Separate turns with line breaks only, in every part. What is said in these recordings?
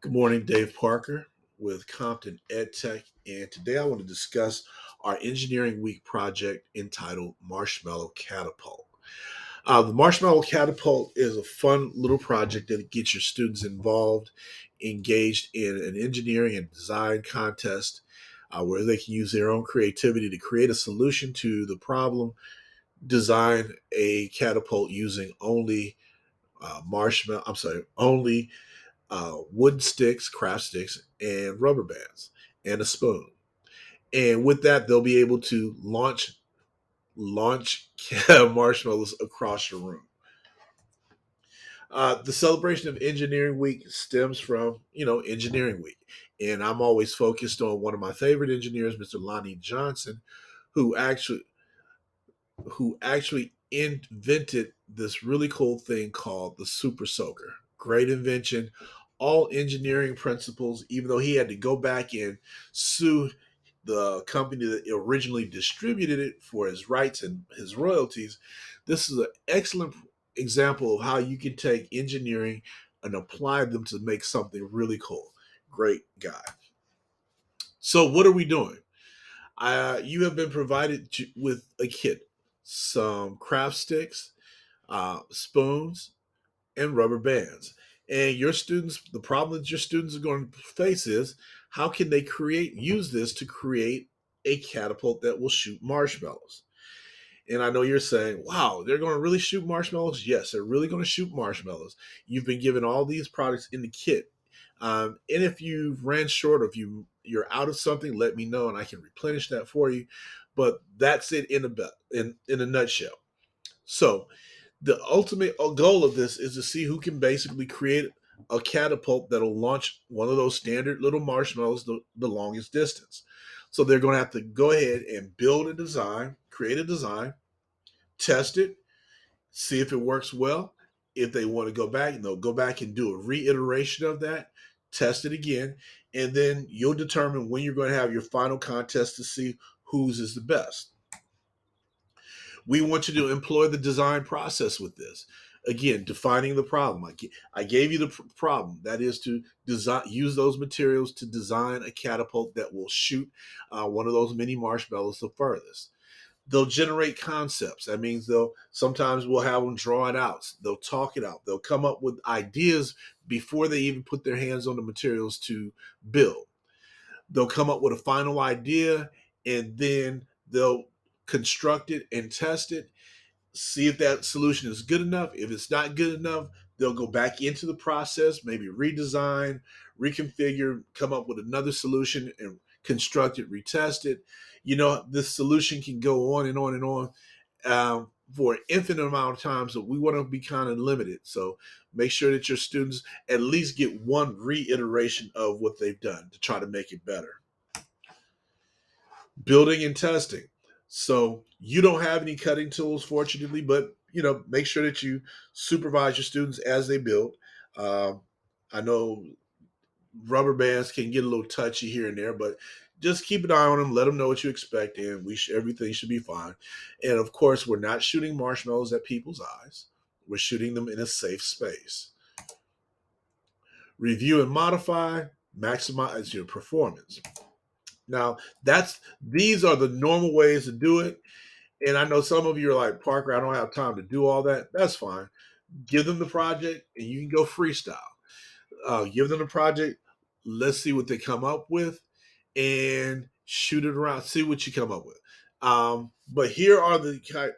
Good morning, Dave Parker with Compton EdTech, and today I want to discuss our Engineering Week project entitled Marshmallow Catapult. The Marshmallow Catapult is a fun little project that gets your students involved, engaged in an engineering and design contest where they can use their own creativity to create a solution to the problem, design a catapult using only wood sticks, craft sticks, and rubber bands, and a spoon. And with that, they'll be able to launch marshmallows across your room. The celebration of Engineering Week stems from Engineering Week, and I'm always focused on one of my favorite engineers, Mr. Lonnie Johnson, who actually who actually invented this really cool thing called the Super Soaker. Great invention. All engineering principles, even though he had to go back and sue the company that originally distributed it for his rights and his royalties. This is an excellent example of how you can take engineering and apply them to make something really cool. Great guy. So, what are we doing? You have been provided with a kit, some craft sticks, spoons, and rubber bands. And your students, the problem that your students are going to face is how can they use this to create a catapult that will shoot marshmallows? And I know you're saying, wow, they're going to really shoot marshmallows? Yes, they're really going to shoot marshmallows. You've been given all these products in the kit. And if you ran short, or if you're out of something, let me know and I can replenish that for you. But that's it in a nutshell. So the ultimate goal of this is to see who can basically create a catapult that'll launch one of those standard little marshmallows the longest distance. So they're going to have to go ahead and build a design, create a design, test it, see if it works well. If they want to go back, and they'll go back and do a reiteration of that, test it again, and then you'll determine when you're going to have your final contest to see whose is the best. We want you to employ the design process with this. Again, defining the problem. I gave you the problem. That is to use those materials to design a catapult that will shoot one of those mini marshmallows the furthest. They'll generate concepts. That means sometimes we'll have them draw it out. They'll talk it out. They'll come up with ideas before they even put their hands on the materials to build. They'll come up with a final idea, and then they'll construct it and test it, see if that solution is good enough. If it's not good enough, they'll go back into the process, maybe redesign, reconfigure, come up with another solution and construct it, retest it. This solution can go on and on and on for an infinite amount of times, so we want to be kind of limited. So make sure that your students at least get one reiteration of what they've done to try to make it better. Building and testing. So you don't have any cutting tools, fortunately, but make sure that you supervise your students as they build. Um, I know rubber bands can get a little touchy here and there, but just keep an eye on them. Let them know what you expect, and everything should be fine. And of course, we're not shooting marshmallows at people's eyes. We're shooting them in a safe space. Review and modify. Maximize your performance. Now, these are the normal ways to do it. And I know some of you are like, Parker, I don't have time to do all that. That's fine. Give them the project and you can go freestyle. Give them the project. Let's see what they come up with and shoot it around. See what you come up with. But here are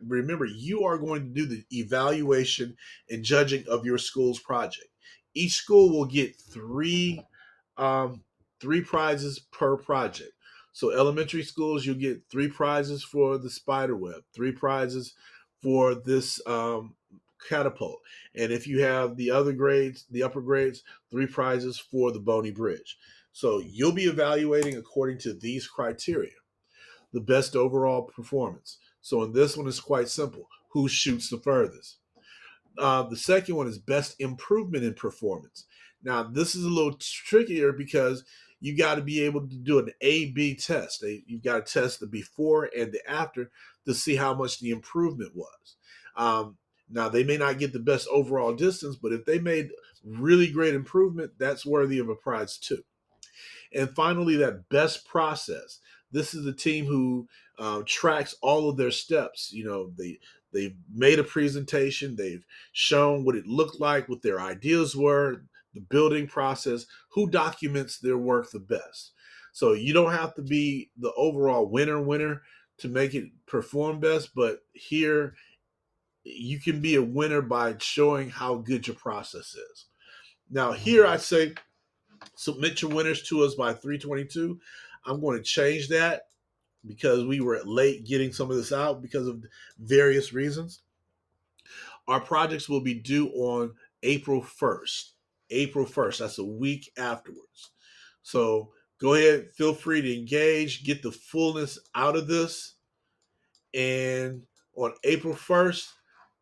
remember, you are going to do the evaluation and judging of your school's project. Each school will get um, three prizes per project. So elementary schools, you'll get three prizes for the spider web, three prizes for this catapult. And if you have the upper grades, three prizes for the bony bridge. So you'll be evaluating according to these criteria, the best overall performance. So in this one, it's quite simple. Who shoots the furthest? The second one is best improvement in performance. Now, this is a little trickier because you got to be able to do an A/B test. You've got to test the before and the after to see how much the improvement was. Now, they may not get the best overall distance, but if they made really great improvement, that's worthy of a prize too. And finally, that best process. This is the team who tracks all of their steps. They've made a presentation. They've shown what it looked like, what their ideas were, the building process. Who documents their work the best? So you don't have to be the overall winner to make it perform best, but here you can be a winner by showing how good your process is. Now, here I say submit your winners to us by 322. I'm going to change that because we were late getting some of this out because of various reasons. Our projects will be due on April 1st. April 1st, that's a week afterwards. So go ahead, feel free to engage, get the fullness out of this. And on April 1st,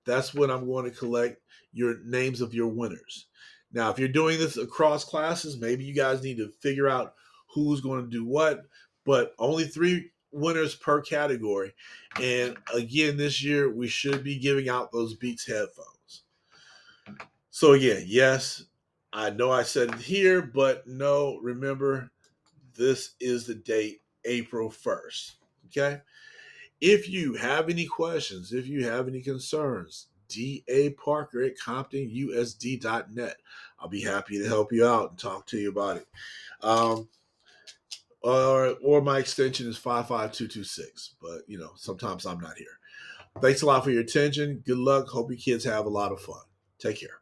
that's when I'm going to collect your names of your winners. Now, if you're doing this across classes, maybe you guys need to figure out who's going to do what, but only 3 winners per category. And again, this year, we should be giving out those Beats headphones. So again, yes, I know I said it here, but no, remember, this is the date, April 1st. Okay? If you have any questions, if you have any concerns, D.A. Parker at ComptonUSD.net. I'll be happy to help you out and talk to you about it. Or my extension is 55226. But, sometimes I'm not here. Thanks a lot for your attention. Good luck. Hope your kids have a lot of fun. Take care.